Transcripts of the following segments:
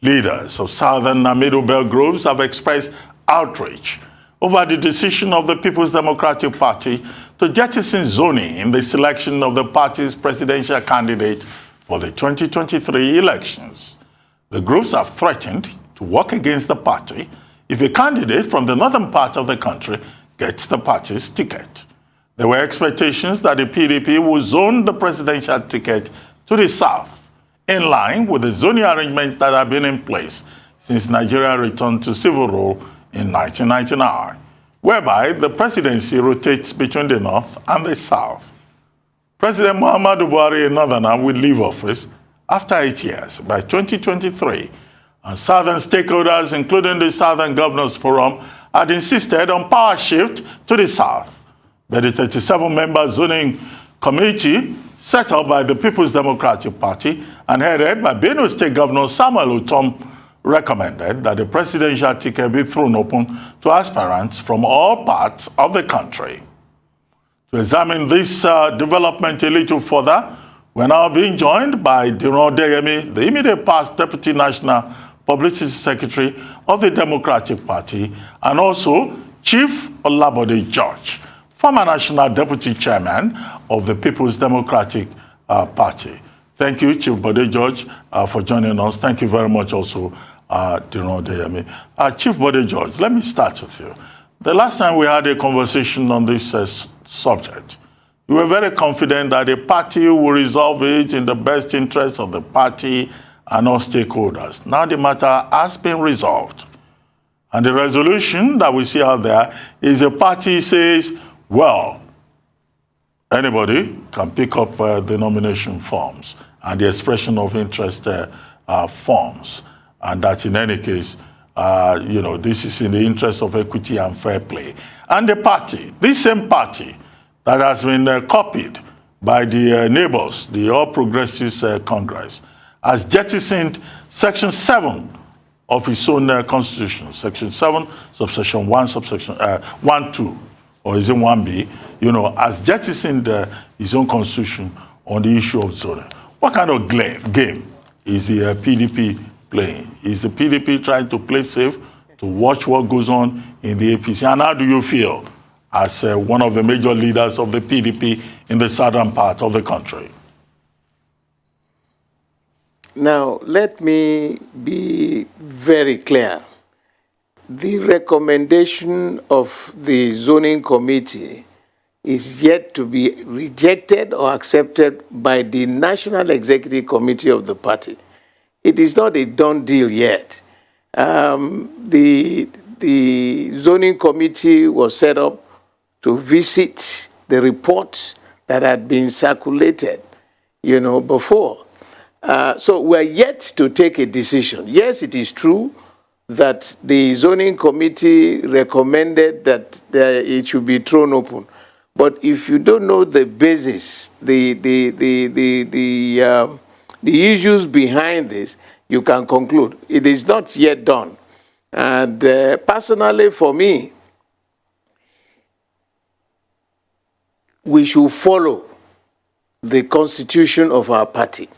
Leaders of Southern and Middle Belt groups have expressed outrage over the decision of the People's Democratic Party to jettison zoning in the selection of the party's presidential candidate for the 2023 elections. The groups have threatened to work against the party if a candidate from the northern part of the country gets the party's ticket. There were expectations that the PDP would zone the presidential ticket to the south, in line with the zoning arrangement that have been in place since Nigeria returned to civil rule in 1999, whereby the presidency rotates between the north and the south. President Muhammadu Buhari, a northerner, will leave office after 8 years by 2023, and southern stakeholders, including the Southern Governors Forum, had insisted on power shift to the south. But the 37-member zoning committee set up by the People's Democratic Party and headed by Benue State Governor Samuel Utom recommended that the presidential ticket be thrown open to aspirants from all parts of the country. To examine this development a little further, we're now being joined by Diron Deyemi, the immediate past Deputy National Publicity Secretary of the Democratic Party, and also Chief Bode George, former National Deputy Chairman of the People's Democratic Party. Thank you, Chief Bode George, for joining us. Thank you very much also, Diron Deyemi. Chief Bode George, let me start with you. The last time we had a conversation on this subject, you were very confident that the party will resolve it in the best interest of the party and all stakeholders. Now the matter has been resolved. And the resolution that we see out there is the party says, well, anybody can pick up the nomination forms and the expression of interest forms. And that in any case, this is in the interest of equity and fair play. And the party, this same party that has been copied by the neighbors, the All Progressives Congress, has jettisoned Section 7 of its own constitution, Section 7, subsection 1, subsection 1, 2, or is it 1B, has jettisoned his own constitution on the issue of zoning. What kind of game is the PDP playing? Is the PDP trying to play safe, to watch what goes on in the APC? And how do you feel as one of the major leaders of the PDP in the southern part of the country? Now, let me be very clear. The recommendation of the zoning committee is yet to be rejected or accepted by the National Executive Committee of the party. It is not a done deal yet. The zoning committee was set up to visit the reports that had been circulated, before. So we're yet to take a decision. Yes, it is true that the zoning committee recommended that it should be thrown open. But if you don't know the basis, the issues behind this, you can conclude it is not yet done. And personally, for me, we should follow the constitution of our party.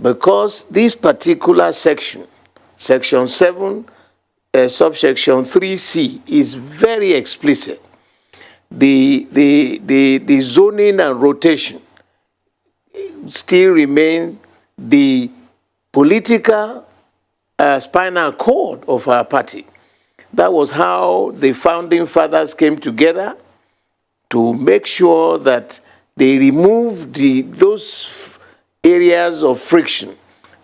Because this particular section, Section 7, subsection 3C, is very explicit. The zoning and rotation still remain the political spinal cord of our party. That was how the founding fathers came together to make sure that they removed those areas of friction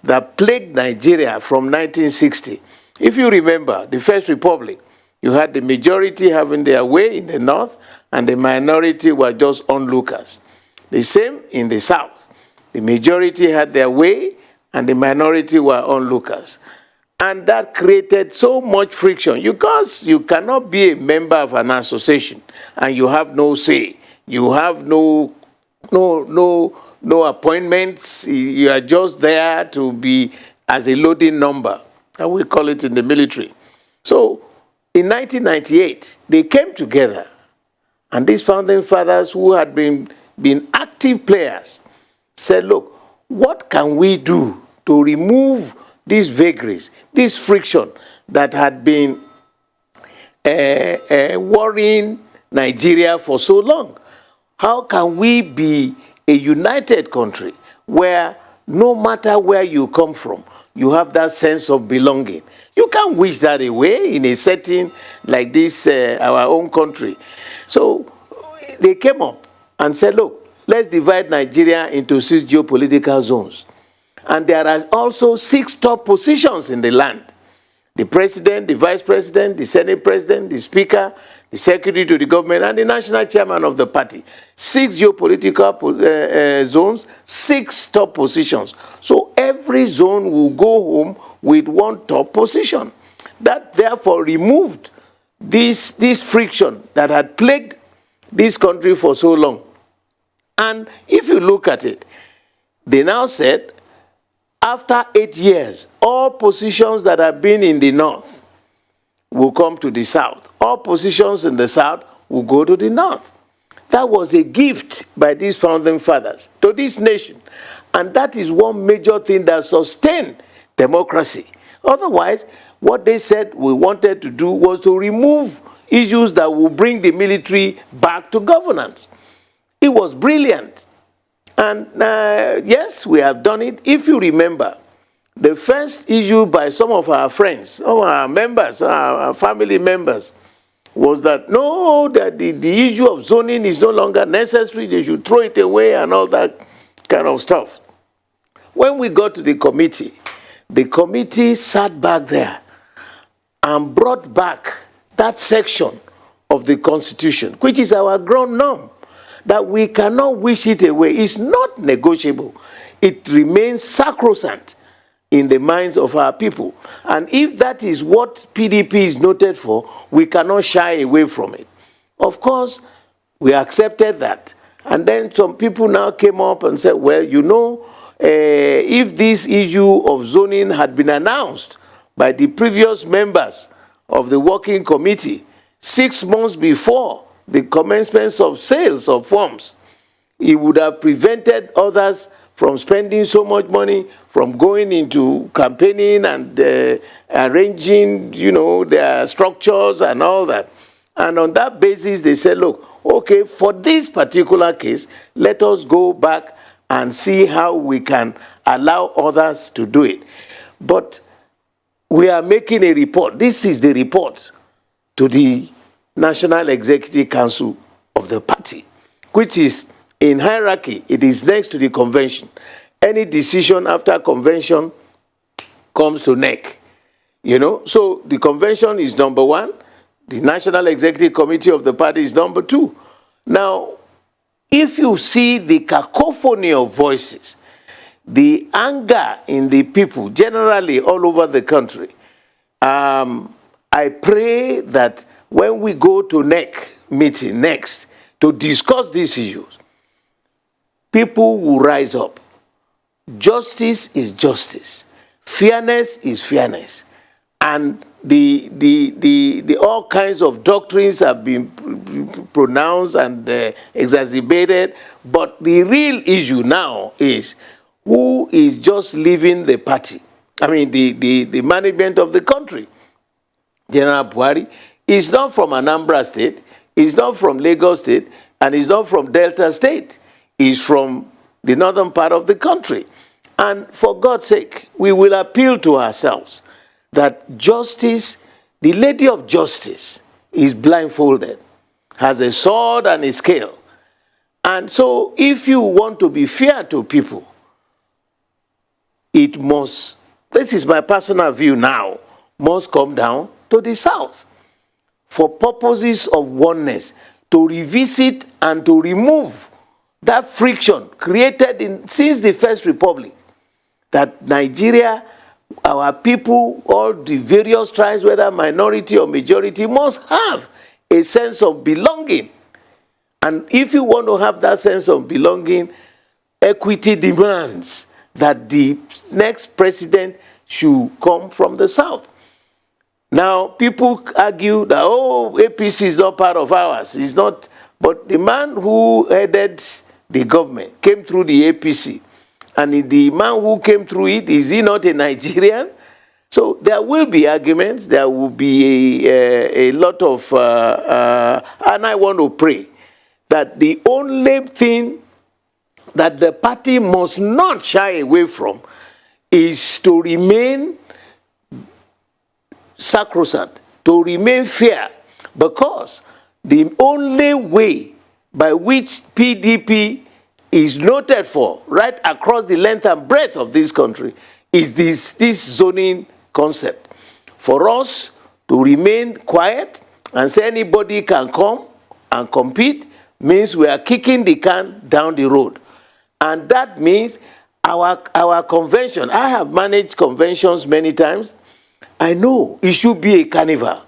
that plagued Nigeria from 1960. If you remember, the First Republic, you had the majority having their way in the north, and the minority were just onlookers. The same in the south. The majority had their way, and the minority were onlookers. And that created so much friction, because you cannot be a member of an association and you have no say. You have no appointments. You are just there to be as a loading number, and we call it in the military. So in 1998, they came together, and these founding fathers who had been active players said, look, what can we do to remove these vagaries, this friction that had been worrying Nigeria for so long. How can we be a united country where no matter where you come from, you have that sense of belonging? You can't wish that away in a setting like this, our own country. So they came up and said, look, let's divide Nigeria into 6 geopolitical zones. And there are also 6 top positions in the land. The president, the vice president, the senate president, the speaker, the secretary to the government, and the national chairman of the party. 6 geopolitical zones, 6 top positions. So every zone will go home with 1 top position. That therefore removed this friction that had plagued this country for so long. And if you look at it, they now said, after 8 years, all positions that have been in the north will come to the south. All positions in the south will go to the north. That was a gift by these founding fathers to this nation. And that is one major thing that sustained democracy. Otherwise, what they said we wanted to do was to remove issues that will bring the military back to governance. It was brilliant. And yes, we have done it. If you remember, the first issue by some of our friends, some of our members, our family members, was that no, that the issue of zoning is no longer necessary, they should throw it away and all that kind of stuff. When we got to the committee sat back there and brought back that section of the Constitution, which is our ground norm, that we cannot wish it away. It's not negotiable. It remains sacrosanct in the minds of our people. And if that is what PDP is noted for, we cannot shy away from it. Of course, we accepted that. And then some people now came up and said, well, you know, if this issue of zoning had been announced by the previous members of the working committee 6 months before the commencement of sales of farms, it would have prevented others from spending so much money, from going into campaigning and arranging, you know, their structures and all that. And on that basis, they said, look, okay, for this particular case, let us go back and see how we can allow others to do it. But we are making a report. This is the report to the National Executive Council of the party, which is in hierarchy. It is next to the convention. Any decision after convention comes to NEC. You know, so the convention is number 1. The National Executive Committee of the party is number 2. Now, if you see the cacophony of voices, the anger in the people generally all over the country, I pray that when we go to NEC meeting next to discuss these issues, people will rise up. Justice is justice. Fairness is fairness. And the all kinds of doctrines have been pronounced and exacerbated. But the real issue now is who is just leaving the party. I mean, the management of the country. General Buhari is not from Anambra State, he's not from Lagos State, and he's not from Delta State. He's from the northern part of the country. And for God's sake, we will appeal to ourselves that justice, the Lady of Justice, is blindfolded, has a sword and a scale. And so if you want to be fair to people, it must, this is my personal view now, must come down to the South for purposes of oneness, to revisit and to remove that friction created since the First Republic, that Nigeria, our people, all the various tribes, whether minority or majority, must have a sense of belonging. And if you want to have that sense of belonging, equity demands that the next president should come from the South. Now, people argue that, oh, APC is not part of ours. It's not. But the man who headed the government came through the APC. And the man who came through it, is he not a Nigerian? So there will be arguments, there will be a lot of, and I want to pray that the only thing that the party must not shy away from is to remain sacrosanct, to remain fair, because the only way by which PDP is noted for right across the length and breadth of this country is this zoning concept. For us to remain quiet and say anybody can come and compete means we are kicking the can down the road. And that means our convention, I have managed conventions many times. I know it should be a carnival.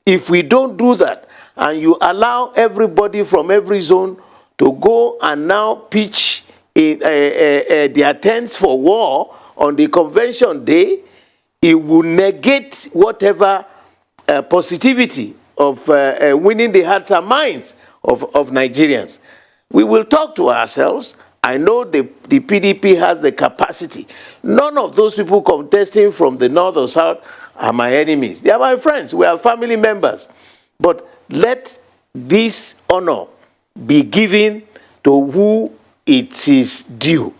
If we don't do that, and you allow everybody from every zone to go and now pitch in, their tents for war on the convention day, it will negate whatever positivity of winning the hearts and minds of Nigerians. We will talk to ourselves. I know the PDP has the capacity. None of those people contesting from the north or south are my enemies. They are my friends. We are family members. But let this honor be given to who it is due.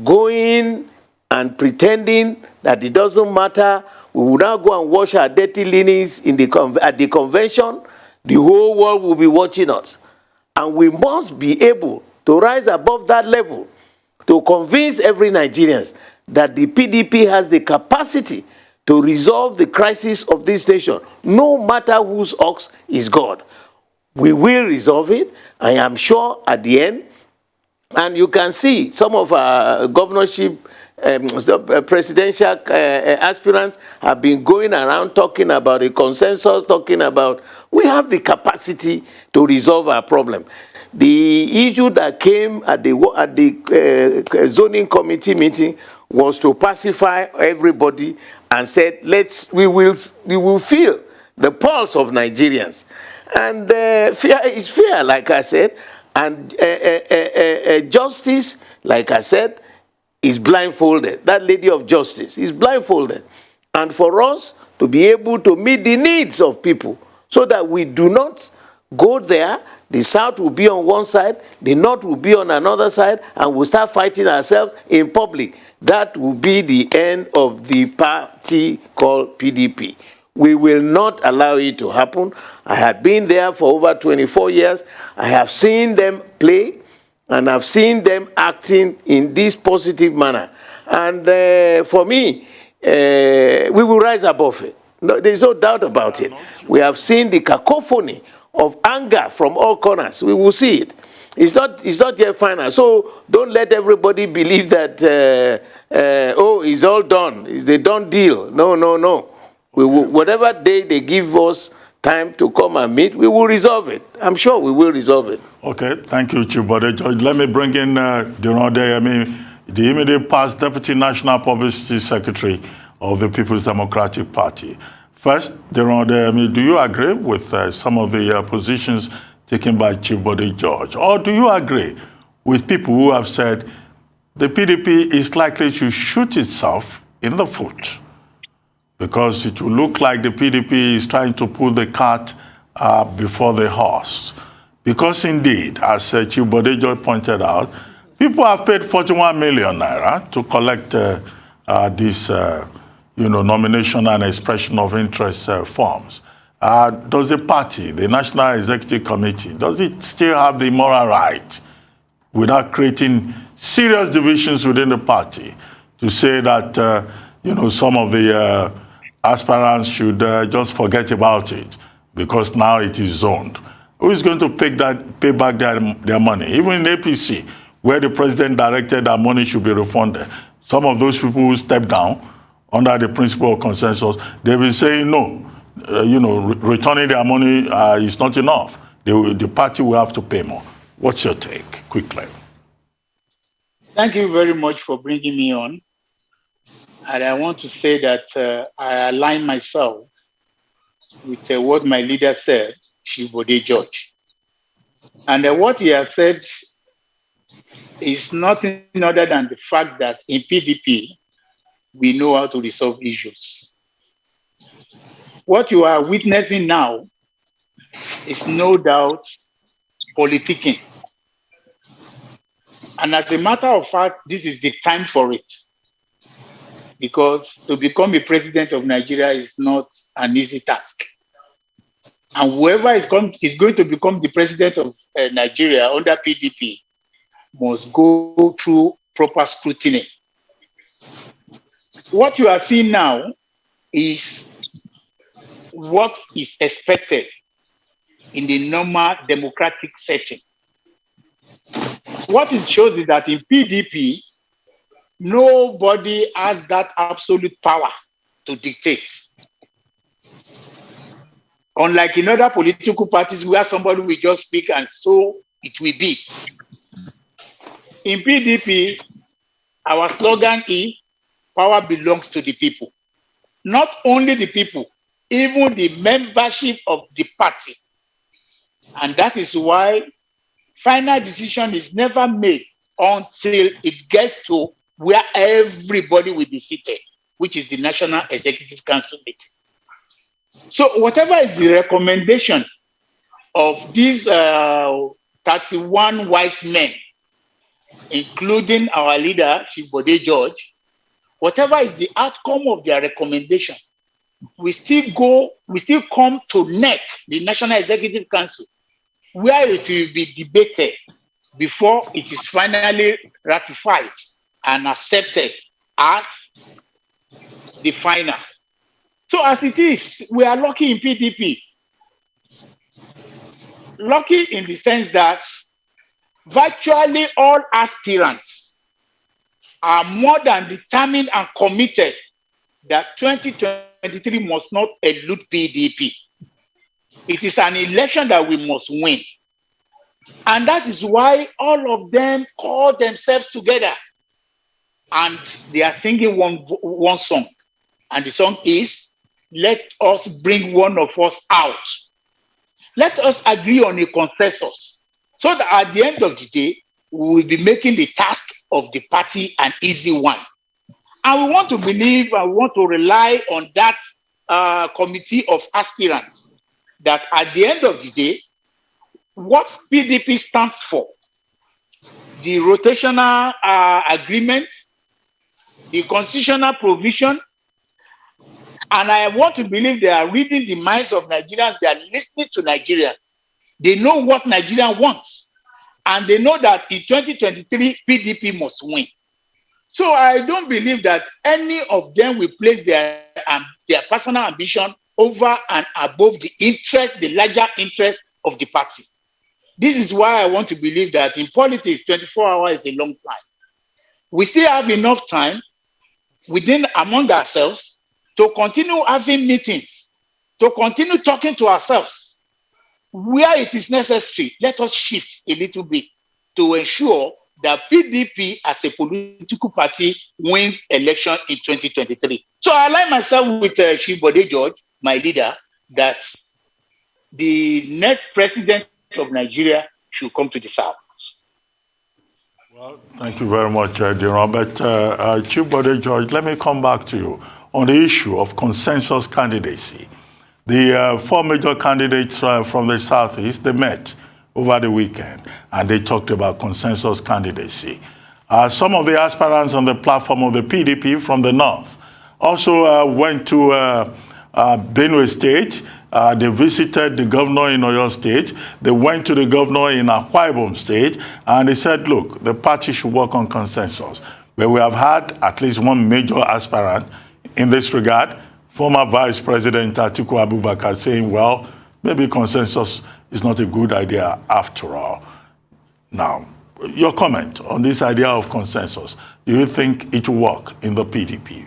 Going and pretending that it doesn't matter, we will now go and wash our dirty linens at the convention, the whole world will be watching us. And we must be able to rise above that level to convince every Nigerian that the PDP has the capacity to resolve the crisis of this nation, no matter whose ox is God. We will resolve it, I am sure, at the end. And you can see some of our governorship, presidential aspirants have been going around talking about a consensus, talking about we have the capacity to resolve our problem. The issue that came at the zoning committee meeting was to pacify everybody and said, we will feel the pulse of Nigerians. And fear is fear, like I said, and justice, like I said, is blindfolded. That lady of justice is blindfolded. And for us to be able to meet the needs of people so that we do not go there, the South will be on one side, the North will be on another side, and we'll start fighting ourselves in public. That will be the end of the party called PDP. We will not allow it to happen. I had been there for over 24 years. I have seen them play, and I've seen them acting in this positive manner. And for me, we will rise above it. No, there's no doubt about it. We have seen the cacophony of anger from all corners. We will see it. It's not yet final. So don't let everybody believe that, oh, it's all done. It's a done deal. No, no, no. We will, whatever day they give us time to come and meet, we will resolve it. I'm sure we will resolve it. Okay, thank you, Chief Bode George. Let me bring in the immediate past Deputy National Publicity Secretary of the People's Democratic Party. First, do you agree with some of the positions taken by Chief Bode George? Or do you agree with people who have said the PDP is likely to shoot itself in the foot? Because it will look like the PDP is trying to pull the cart before the horse. Because indeed, as Chief Bode George pointed out, people have paid 41 million naira to collect these nomination and expression of interest forms. Does the party, the National Executive Committee, does it still have the moral right, without creating serious divisions within the party, to say that some of the aspirants should just forget about it because now it is zoned? Who is going to pay back their money? Even in APC, where the president directed that money should be refunded, some of those people who stepped down under the principle of consensus, they will say no. Returning their money is not enough. The party will have to pay more. What's your take, quickly? Thank you very much for bringing me on. And I want to say that I align myself with what my leader said, Bode George. And what he has said is nothing other than the fact that in PDP, we know how to resolve issues. what you are witnessing now is no doubt politicking. And as a matter of fact, this is the time for it. Because to become a president of Nigeria is not an easy task. And whoever is going to become the president of Nigeria under PDP must go through proper scrutiny. What you are seeing now is what is expected in the normal democratic setting. What it shows is that in PDP, nobody has that absolute power to dictate. Unlike in other political parties where somebody will just speak and so it will be. In PDP, our slogan is power belongs to the people. Not only the people, even the membership of the party. And that is why final decision is never made until it gets to where everybody will be seated, which is the National Executive Council meeting. So whatever is the recommendation of these 31 wise men, including our leader, Bode George, whatever is the outcome of their recommendation, we still come to NEC, the National Executive Council, where it will be debated before it is finally ratified and accepted as the final. So as it is, we are lucky in PDP. Lucky in the sense that virtually all aspirants are more than determined and committed that 2023 must not elude PDP. It is an election that we must win. And that is why all of them call themselves together and they are singing one song. And the song is, let us bring one of us out. Let us agree on a consensus so that at the end of the day, we will be making the task of the party an easy one. And we want to believe and we want to rely on that committee of aspirants that at the end of the day, what PDP stands for, the rotational agreement, the constitutional provision, and I want to believe they are reading the minds of Nigerians, they are listening to Nigerians. They know what Nigeria wants. And they know that in 2023, PDP must win. So I don't believe that any of them will place their personal ambition over and above the interest, the larger interest of the party. This is why I want to believe that in politics, 24 hours is a long time. We still have enough time among ourselves to continue having meetings, to continue talking to ourselves. Where it is necessary, let us shift a little bit to ensure that PDP as a political party wins election in 2023. So I align myself with Bode George, my leader, that the next president of Nigeria should come to the South. Well, thank you very much, Diron. But Chief Bode George, let me come back to you on the issue of consensus candidacy. The four major candidates from the Southeast, they met over the weekend, and they talked about consensus candidacy. Some of the aspirants on the platform of the PDP from the North also went to Benue State. They visited the governor in Oyo State. They went to the governor in Akwa Ibom State, and they said, look, the party should work on consensus. But we have had at least one major aspirant in this regard, former Vice President Atiku Abubakar, saying, well, maybe consensus is not a good idea after all. Now, your comment on this idea of consensus. Do you think it will work in the PDP?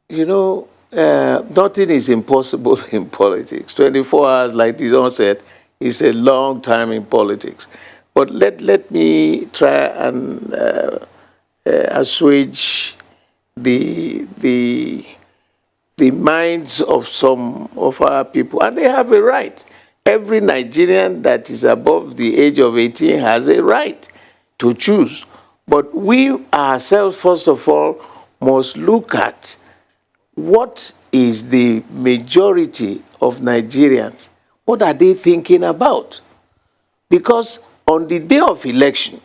You know, nothing is impossible in politics. 24 hours, like Dizon said, is a long time in politics. But let me try and assuage the minds of some of our people. And they have a right. Every Nigerian that is above the age of 18 has a right to choose. But we ourselves, first of all, must look at what is the majority of Nigerians, what are they thinking about? Because on the day of election,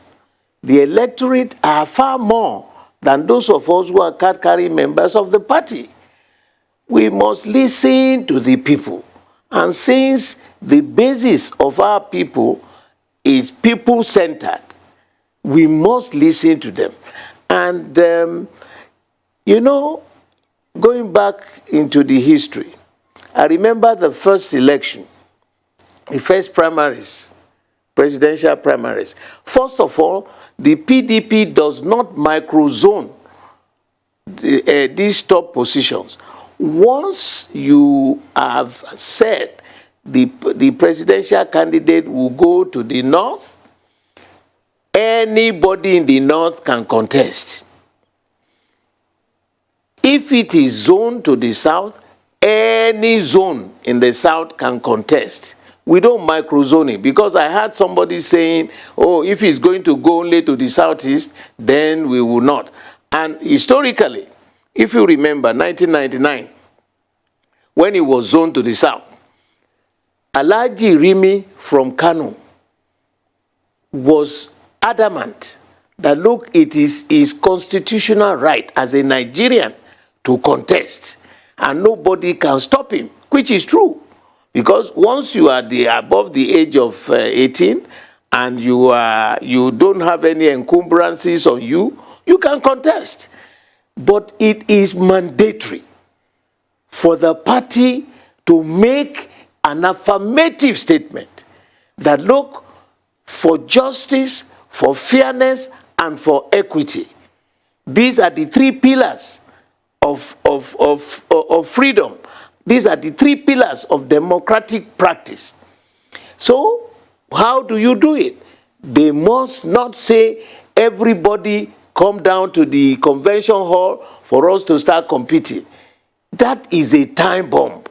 the electorate are far more than those of us who are card-carrying members of the party. We must listen to the people. And since the basis of our people is people-centered, we must listen to them. And, you know, going back into the history, I remember the first election, the first primaries, presidential primaries. First of all, the PDP does not microzone these top positions. Once you have said the presidential candidate will go to the north, anybody in the north can contest. If it is zoned to the south, any zone in the south can contest. We don't microzone it, because I heard somebody saying, oh, if it's going to go only to the southeast, then we will not. And historically, if you remember 1999, when it was zoned to the south, Alhaji Rimi from Kano was adamant that, look, it is his constitutional right as a Nigerian to contest, and nobody can stop him, which is true. Because once you are above the age of 18 and you don't have any encumbrances on you, you can contest. But it is mandatory for the party to make an affirmative statement that, look, for justice, for fairness, and for equity, these are the three pillars of freedom. These are the three pillars of democratic practice. So, how do you do it? They must not say, everybody come down to the convention hall for us to start competing. That is a time bomb.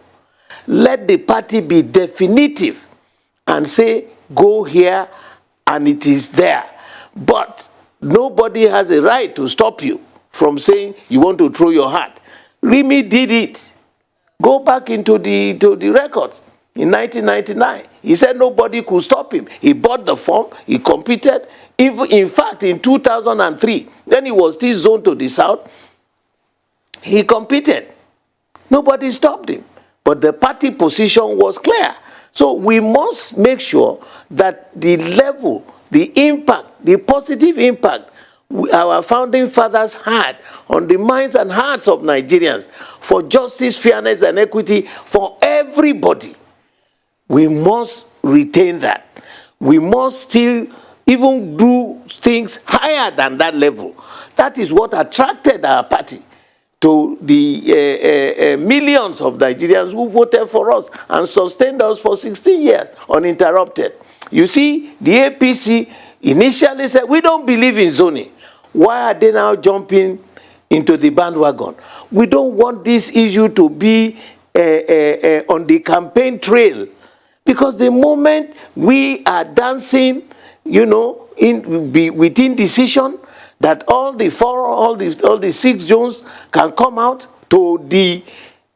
Let the party be definitive and say, go here, and it is there. But nobody has a right to stop you from saying you want to throw your hat. Rimi did it. Go back into the records. In 1999, he said nobody could stop him. He bought the form, he competed. In fact, in 2003, when he was still zoned to the south, he competed. Nobody stopped him. But the party position was clear. So we must make sure that the level, the impact, the positive impact our founding fathers had on the minds and hearts of Nigerians for justice, fairness, and equity for everybody, we must retain that. We must still even do things higher than that level. That is what attracted our party to the millions of Nigerians who voted for us and sustained us for 16 years uninterrupted. You see, the APC initially said, we don't believe in zoning. Why are they now jumping into the bandwagon? We don't want this issue to be on the campaign trail, because the moment we are dancing, you know, within decision, that all the 6 zones can come out to the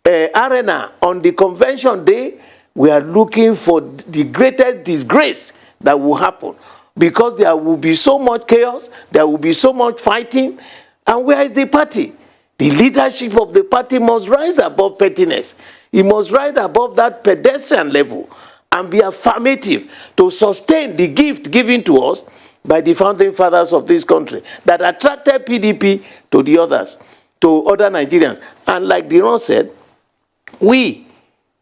arena on the convention day, we are looking for the greatest disgrace that will happen. Because there will be so much chaos, there will be so much fighting. And where is the party? The leadership of the party must rise above pettiness. It must rise above that pedestrian level and be affirmative to sustain the gift given to us by the founding fathers of this country that attracted PDP to the others, to other Nigerians. And like Diron said, we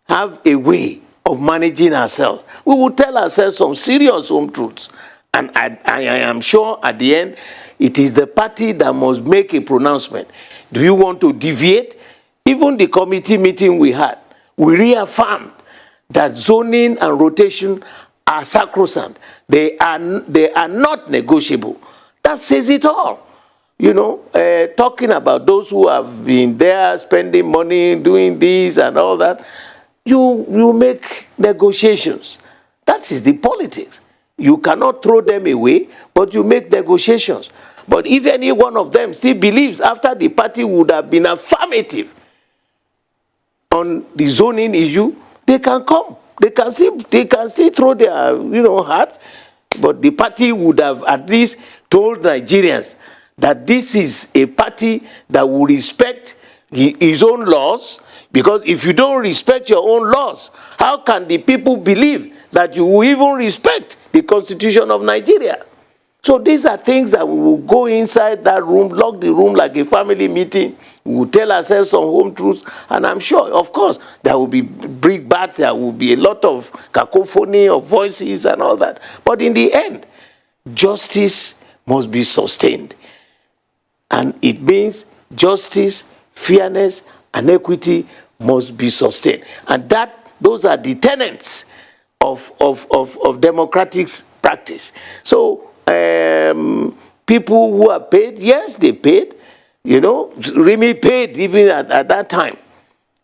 have a way of managing ourselves. We will tell ourselves some serious home truths. And I am sure at the end, it is the party that must make a pronouncement. Do you want to deviate? Even the committee meeting we had, we reaffirmed that zoning and rotation are sacrosanct. They are not negotiable. That says it all. You know, talking about those who have been there, spending money, doing this and all that, you make negotiations. That is the politics. You cannot throw them away, but you make negotiations. But if any one of them still believes after the party would have been affirmative on the zoning issue, they can come. They can still throw their hats, but the party would have at least told Nigerians that this is a party that will respect his own laws, because if you don't respect your own laws, how can the people believe that you will even respect the Constitution of Nigeria? So these are things that we will go inside that room, lock the room like a family meeting. We will tell ourselves some home truths, and I'm sure, of course, there will be brickbats, there will be a lot of cacophony of voices and all that. But in the end, justice must be sustained. And it means justice, fairness, and equity must be sustained. And those are the tenets of democratic practice. So people who are paid, yes, they paid. Remy paid even at that time.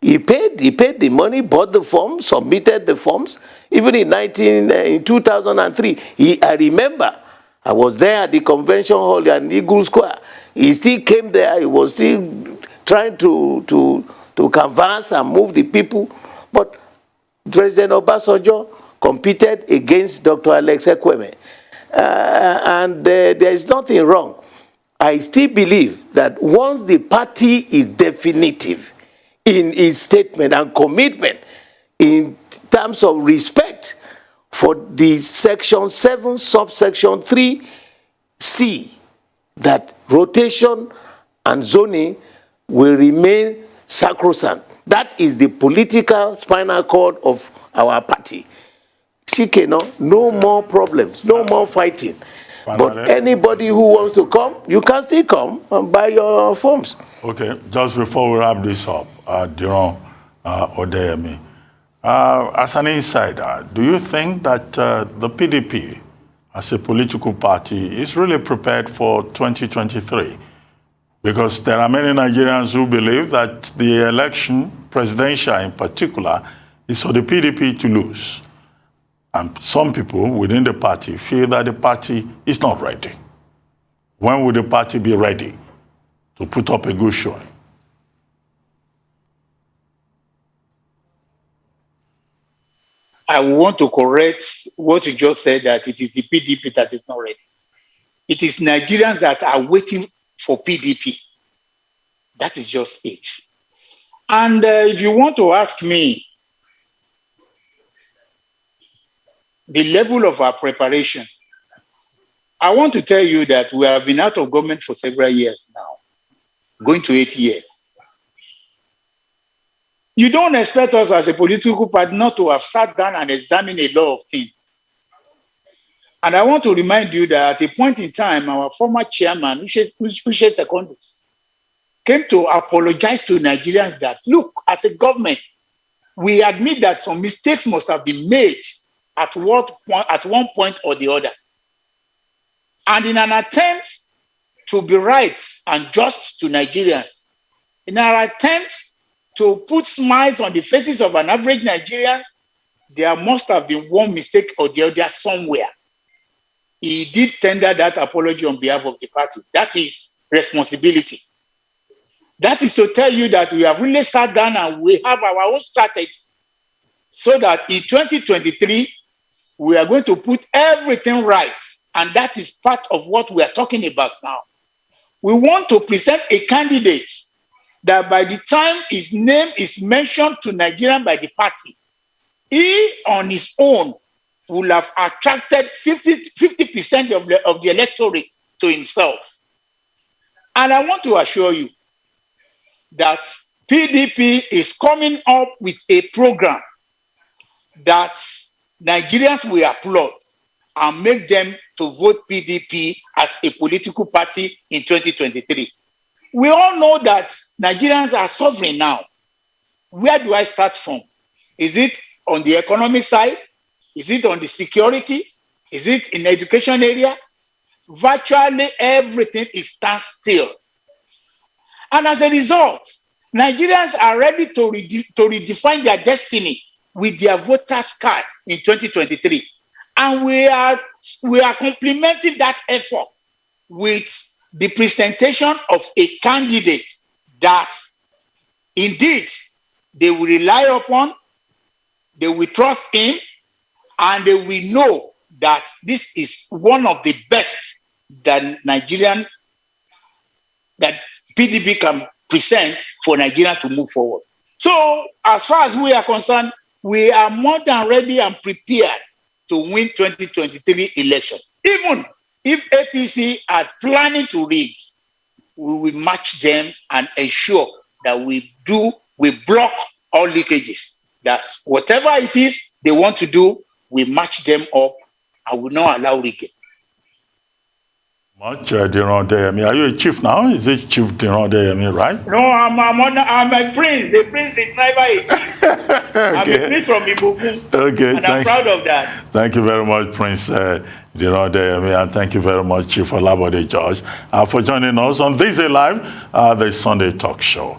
He paid the money, bought the forms, submitted the forms. Even in 2003, I remember, I was there at the convention hall in Eagle Square. He still came there. He was still trying to canvass and move the people. But President Obasanjo competed against Dr. Alex Ekweme. And there is nothing wrong. I still believe that once the party is definitive in its statement and commitment in terms of respect for the section 7, subsection 3C, that rotation and zoning will remain sacrosanct. That is the political spinal cord of our party. No more problems, no more fighting. But anybody who wants to come, you can still come and buy your forms. Okay, just before we wrap this up, Diron Odeyemi, as an insider, do you think that the PDP, as a political party, is really prepared for 2023? Because there are many Nigerians who believe that the election, presidential in particular, is for the PDP to lose. And some people within the party feel that the party is not ready. When will the party be ready to put up a good showing? I want to correct what you just said, that it is the PDP that is not ready. It is Nigerians that are waiting for PDP. That is just it. And if you want to ask me the level of our preparation, I want to tell you that we have been out of government for several years now, going to 8 years. You don't expect us as a political party not to have sat down and examined a lot of things. And I want to remind you that at a point in time, our former chairman, Uche Secondus, came to apologize to Nigerians that, look, as a government, we admit that some mistakes must have been made at one point or the other. And in an attempt to be right and just to Nigerians, in our attempt to put smiles on the faces of an average Nigerian, there must have been one mistake or the other somewhere. He did tender that apology on behalf of the party. That is responsibility. That is to tell you that we have really sat down and we have our own strategy so that in 2023, we are going to put everything right. And that is part of what we are talking about now. We want to present a candidate that by the time his name is mentioned to Nigerian by the party, he on his own will have attracted 50% of the electorate to himself. And I want to assure you that PDP is coming up with a program that Nigerians will applaud and make them to vote PDP as a political party in 2023. We all know that Nigerians are suffering now. Where do I start from? Is it on the economic side? Is it on the security? Is it in the education area? Virtually everything is standstill. And as a result, Nigerians are ready to redefine their destiny with their voters' card in 2023. And we are complementing that effort with the presentation of a candidate that indeed they will rely upon, they will trust him, and they will know that this is one of the best that PDP can present for Nigeria to move forward. So, as far as we are concerned, we are more than ready and prepared to win 2023 election. Even if APC are planning to rig, we will match them and ensure that we block all leakages. That whatever it is they want to do, we match them up and will not allow rigging. Much, Diron Deyemi. Are you a chief now? Is it Chief Diron Deyemi, right? No, I'm a prince. The prince is never a chief. Okay. I'm a prince from Ibogun. Okay, and I'm proud of that. Thank you very much, Prince Diron Deyemi, and thank you very much, Chief Bode George, for joining us on This Day Live, the Sunday talk show.